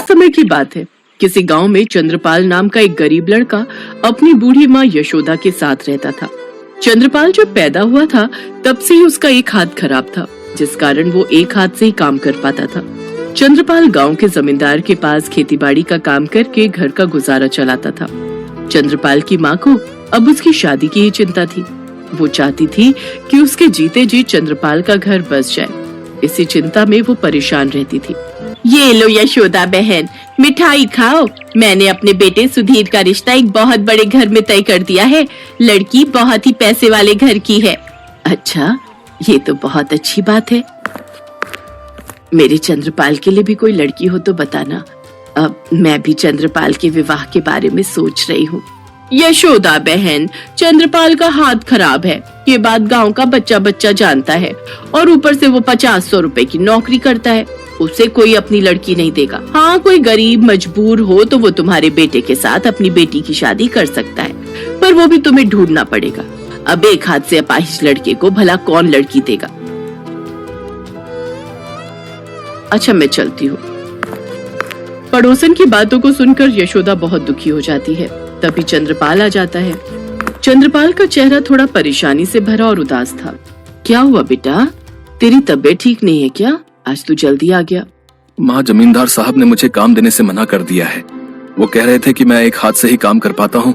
समय की बात है। किसी गांव में चंद्रपाल नाम का एक गरीब लड़का अपनी बूढ़ी माँ यशोदा के साथ रहता था। चंद्रपाल जब पैदा हुआ था तब से ही उसका एक हाथ खराब था, जिस कारण वो एक हाथ से ही काम कर पाता था। चंद्रपाल गांव के जमींदार के पास खेतीबाड़ी का काम करके घर का गुजारा चलाता था। चंद्रपाल की माँ को अब उसकी शादी की ही चिंता थी। वो चाहती थी कि उसके जीते जी चंद्रपाल का घर बस जाए। इसी चिंता में वो परेशान रहती थी। ये लो यशोदा बहन, मिठाई खाओ। मैंने अपने बेटे सुधीर का रिश्ता एक बहुत बड़े घर में तय कर दिया है। लड़की बहुत ही पैसे वाले घर की है। अच्छा, ये तो बहुत अच्छी बात है। मेरे चंद्रपाल के लिए भी कोई लड़की हो तो बताना। अब मैं भी चंद्रपाल के विवाह के बारे में सोच रही हूँ। यशोदा बहन, चंद्रपाल का हाथ खराब है, ये बात गांव का बच्चा बच्चा जानता है। और ऊपर से वो 50-100 रुपए की नौकरी करता है। उसे कोई अपनी लड़की नहीं देगा। हाँ, कोई गरीब मजबूर हो तो वो तुम्हारे बेटे के साथ अपनी बेटी की शादी कर सकता है, पर वो भी तुम्हें ढूंढना पड़ेगा। अब एक हाथ से अपाहिज लड़के को भला कौन लड़की देगा। अच्छा, मैं चलती हूँ। पड़ोसन की बातों को सुनकर यशोदा बहुत दुखी हो जाती है। तभी चंद्रपाल आ जाता है। चंद्रपाल का चेहरा थोड़ा परेशानी से भरा और उदास था। क्या हुआ बेटा, तेरी तबीयत ठीक नहीं है क्या? आज तू जल्दी आ गया। माँ, जमींदार साहब ने मुझे काम देने से मना कर दिया है। वो कह रहे थे कि मैं एक हाथ से ही काम कर पाता हूँ,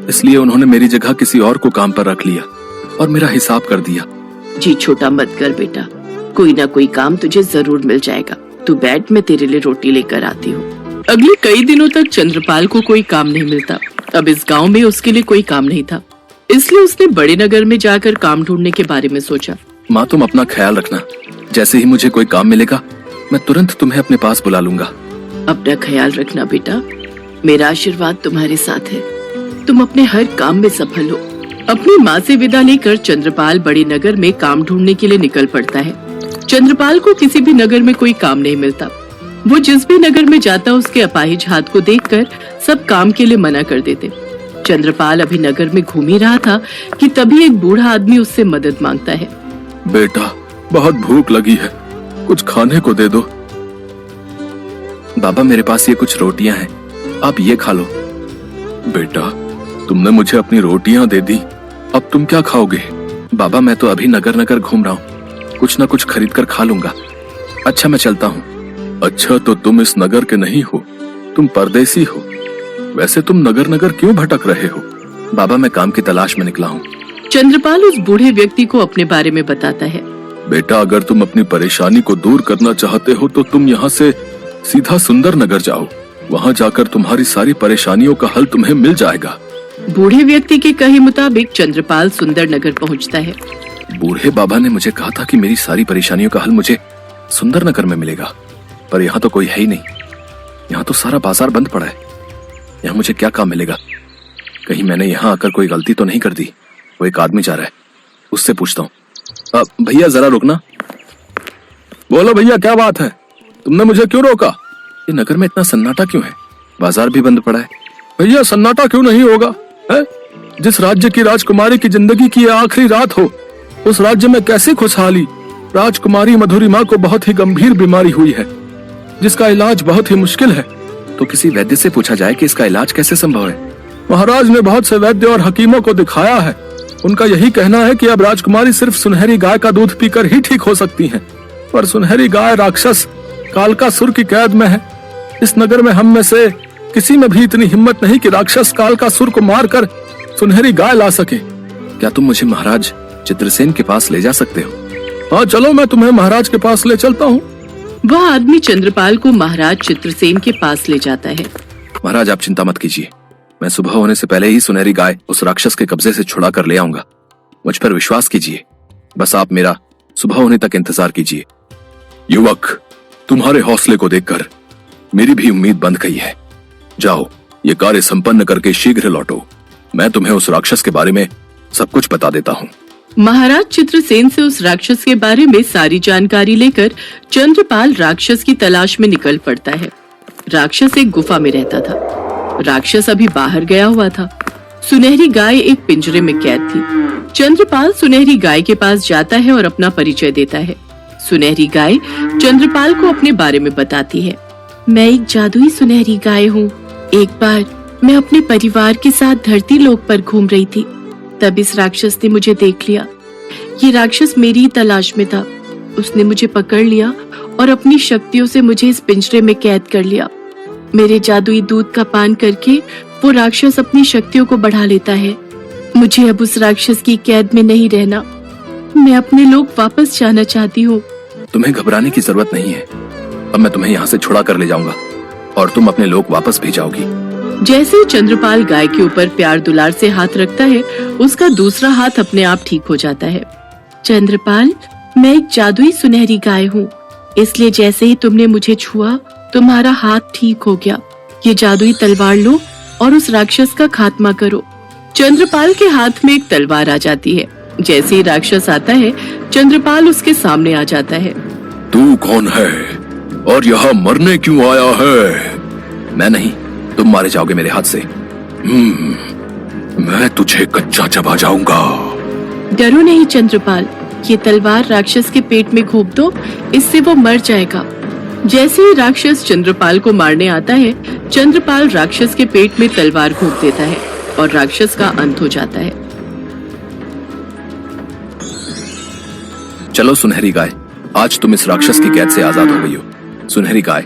इसलिए उन्होंने मेरी जगह किसी और को काम पर रख लिया और मेरा हिसाब कर दिया। जी छोटा मत कर बेटा, कोई ना कोई काम तुझे जरूर मिल जाएगा। तू बैठ, मैं तेरे लिए रोटी लेकर आती हूँ। अगले कई दिनों तक चंद्रपाल को कोई काम नहीं मिलता। अब इस गांव में उसके लिए कोई काम नहीं था, इसलिए उसने बड़े नगर में जाकर काम ढूंढने के बारे में सोचा। माँ, तुम अपना ख्याल रखना। जैसे ही मुझे कोई काम मिलेगा मैं तुरंत तुम्हें अपने पास बुला लूंगा। अपना ख्याल रखना बेटा, मेरा आशीर्वाद तुम्हारे साथ है। तुम अपने हर काम में सफल हो। अपनी माँ से विदा लेकर चंद्रपाल बड़े नगर में काम ढूंढने के लिए निकल पड़ता है। चंद्रपाल को किसी भी नगर में कोई काम नहीं मिलता। वो जिस भी नगर में जाता उसके अपाहिज हाथ को देखकर सब काम के लिए मना कर देते। चंद्रपाल अभी नगर में घूम ही रहा था कि तभी एक बूढ़ा आदमी उससे मदद मांगता है। बेटा, बहुत भूख लगी है, कुछ खाने को दे दो। बाबा, मेरे पास ये कुछ रोटियां हैं, आप ये खा लो। बेटा, तुमने मुझे अपनी रोटियां दे दी, अब तुम क्या खाओगे? बाबा, मैं तो अभी नगर नगर घूम रहा हूँ, कुछ न कुछ खरीद कर खा लूंगा। अच्छा, मैं चलता हूँ। अच्छा, तो तुम इस नगर के नहीं हो, तुम परदेसी हो। वैसे तुम नगर नगर क्यों भटक रहे हो? बाबा, मैं काम की तलाश में निकला हूँ। चंद्रपाल उस बूढ़े व्यक्ति को अपने बारे में बताता है। बेटा, अगर तुम अपनी परेशानी को दूर करना चाहते हो तो तुम यहाँ से सीधा सुंदर नगर जाओ। वहाँ जाकर तुम्हारी सारी परेशानियों का हल तुम्हें मिल जाएगा। बूढ़े व्यक्ति के कहे मुताबिक चंद्रपाल सुंदर नगर पहुँचता है। बूढ़े बाबा ने मुझे कहा था कि मेरी सारी परेशानियों का हल मुझे सुंदर नगर में मिलेगा, पर यहाँ तो कोई है ही नहीं। यहाँ तो सारा बाजार बंद पड़ा है। यहाँ मुझे क्या काम मिलेगा? कहीं मैंने यहाँ आकर कोई गलती तो नहीं कर दी? वो एक आदमी जा रहा है, उससे पूछता हूँ। भैया, जरा रुकना। बोलो भैया, क्या बात है? तुमने मुझे क्यों रोका? ये नगर में इतना सन्नाटा क्यों है? बाजार भी बंद पड़ा है। भैया, सन्नाटा क्यों नहीं होगा है? जिस राज्य की राजकुमारी की जिंदगी की आखिरी रात हो, उस राज्य में कैसी खुशहाली। राजकुमारी मधुरिमा को बहुत ही गंभीर बीमारी हुई है, जिसका इलाज बहुत ही मुश्किल है। तो किसी वैद्य से पूछा जाए कि इसका इलाज कैसे संभव है। महाराज ने बहुत से वैद्य और हकीमों को दिखाया है। उनका यही कहना है कि अब राजकुमारी सिर्फ सुनहरी गाय का दूध पीकर ही ठीक हो सकती हैं। पर सुनहरी गाय राक्षस कालकासुर की कैद में है। इस नगर में हम में से किसी में भी इतनी हिम्मत नहीं कि राक्षस कालकासुर को मारकर सुनहरी गाय ला सके। क्या तुम मुझे महाराज चित्रसेन के पास ले जा सकते हो? हाँ, चलो, मैं तुम्हें महाराज के पास ले चलता हूँ। वह आदमी चंद्रपाल को महाराज चित्रसेन के पास ले जाता है। महाराज, आप चिंता मत कीजिए, मैं सुबह होने से पहले ही सुनहरी गाय उस राक्षस के कब्जे से छुड़ा कर ले आऊंगा। मुझ पर विश्वास कीजिए, बस आप मेरा सुबह होने तक इंतजार कीजिए। युवक, तुम्हारे हौसले को देखकर मेरी भी उम्मीद बंध गई है। जाओ, ये कार्य संपन्न करके शीघ्र लौटो। मैं तुम्हें उस राक्षस के बारे में सब कुछ बता देता हूँ। महाराज चित्रसेन से उस राक्षस के बारे में सारी जानकारी लेकर चंद्रपाल राक्षस की तलाश में निकल पड़ता है। राक्षस एक गुफा में रहता था। राक्षस अभी बाहर गया हुआ था। सुनहरी गाय एक पिंजरे में कैद थी। चंद्रपाल सुनहरी गाय के पास जाता है और अपना परिचय देता है। सुनहरी गाय चंद्रपाल को अपने बारे में बताती है। मैं एक जादुई सुनहरी गाय हूँ। एक बार मैं अपने परिवार के साथ धरती लोक पर घूम रही थी, तब इस राक्षस ने मुझे देख लिया। ये राक्षस मेरी ही तलाश में था। उसने मुझे पकड़ लिया और अपनी शक्तियों से मुझे इस पिंजरे में कैद कर लिया। मेरे जादुई दूध का पान करके वो राक्षस अपनी शक्तियों को बढ़ा लेता है। मुझे अब उस राक्षस की कैद में नहीं रहना। मैं अपने लोक वापस जाना चाहती हूँ। तुम्हें घबराने की जरूरत नहीं है। अब मैं तुम्हें यहाँ से छुड़ा कर ले जाऊंगा और तुम अपने लोक वापस भी जाओगी। जैसे ही चंद्रपाल गाय के ऊपर प्यार दुलार से हाथ रखता है, उसका दूसरा हाथ अपने आप ठीक हो जाता है। चंद्रपाल, मैं एक जादुई सुनहरी गाय हूँ, इसलिए जैसे ही तुमने मुझे छुआ तुम्हारा हाथ ठीक हो गया। ये जादुई तलवार लो और उस राक्षस का खात्मा करो। चंद्रपाल के हाथ में एक तलवार आ जाती है। जैसे ही राक्षस आता है, चंद्रपाल उसके सामने आ जाता है। तू कौन है और यहाँ मरने क्यों आया है? मैं नहीं, तुम मारे जाओगे मेरे हाथ से। मैं तुझे कच्चा चबा जाऊंगा। डरो नहीं चंद्रपाल, ये तलवार राक्षस के पेट में घोंप दो, इससे वो मर जाएगा। जैसे ही राक्षस चंद्रपाल को मारने आता है, चंद्रपाल राक्षस के पेट में तलवार घोंप देता है और राक्षस का अंत हो जाता है। चलो सुनहरी गाय, आज तुम इस राक्षस की कैद से आजाद हो गई हो। सुनहरी गाय,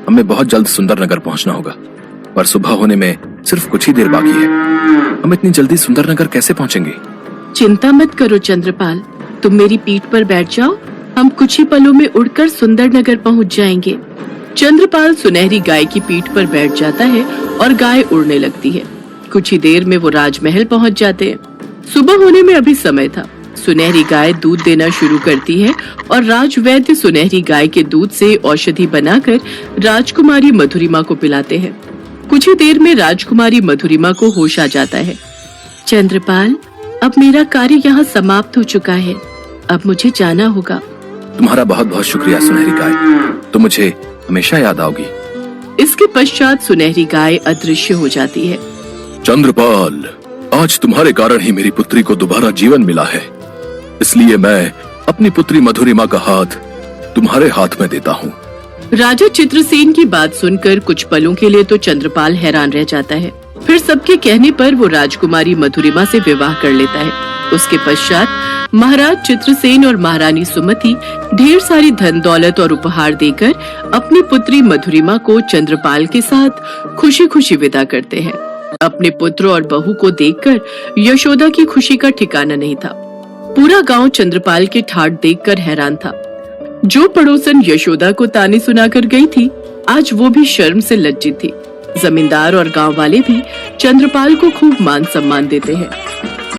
हमें बहुत जल्द सुंदर नगर पहुंचना होगा, पर सुबह होने में सिर्फ कुछ ही देर बाकी है। हम इतनी जल्दी सुंदर नगर कैसे पहुंचेंगे? चिंता मत करो चंद्रपाल, तुम मेरी पीठ पर बैठ जाओ, हम कुछ ही पलों में उड़कर सुंदर नगर पहुंच जाएंगे। चंद्रपाल सुनहरी गाय की पीठ पर बैठ जाता है और गाय उड़ने लगती है। कुछ ही देर में वो राजमहल पहुंच जाते हैं। सुबह होने में अभी समय था। सुनहरी गाय दूध देना शुरू करती है और राजवैद्य सुनहरी गाय के दूध से औषधि बनाकर राजकुमारी मधुरिमा को पिलाते हैं। कुछ ही देर में राजकुमारी मधुरिमा को होश आ जाता है। चंद्रपाल, अब मेरा कार्य यहाँ समाप्त हो चुका है, अब मुझे जाना होगा। तुम्हारा बहुत बहुत शुक्रिया सुनहरी गाय, तुम मुझे हमेशा याद आओगी। इसके पश्चात सुनहरी गाय अदृश्य हो जाती है। चंद्रपाल, आज तुम्हारे कारण ही मेरी पुत्री को दोबारा जीवन मिला है, इसलिए मैं अपनी पुत्री मधुरिमा का हाथ तुम्हारे हाथ में देता हूँ। राजा चित्रसेन की बात सुनकर कुछ पलों के लिए तो चंद्रपाल हैरान रह जाता है। फिर सबके कहने पर वो राजकुमारी मधुरिमा से विवाह कर लेता है। उसके पश्चात महाराज चित्रसेन और महारानी सुमति ढेर सारी धन दौलत और उपहार देकर अपनी पुत्री मधुरिमा को चंद्रपाल के साथ खुशी खुशी विदा करते हैं। अपने पुत्र और बहू को देखकर यशोदा की खुशी का ठिकाना नहीं था। पूरा गांव चंद्रपाल के ठाठ देखकर हैरान था। जो पड़ोसन यशोदा को ताने सुनाकर गई थी, आज वो भी शर्म से लज्जित थी। जमींदार और गांव वाले भी चंद्रपाल को खूब मान सम्मान देते हैं।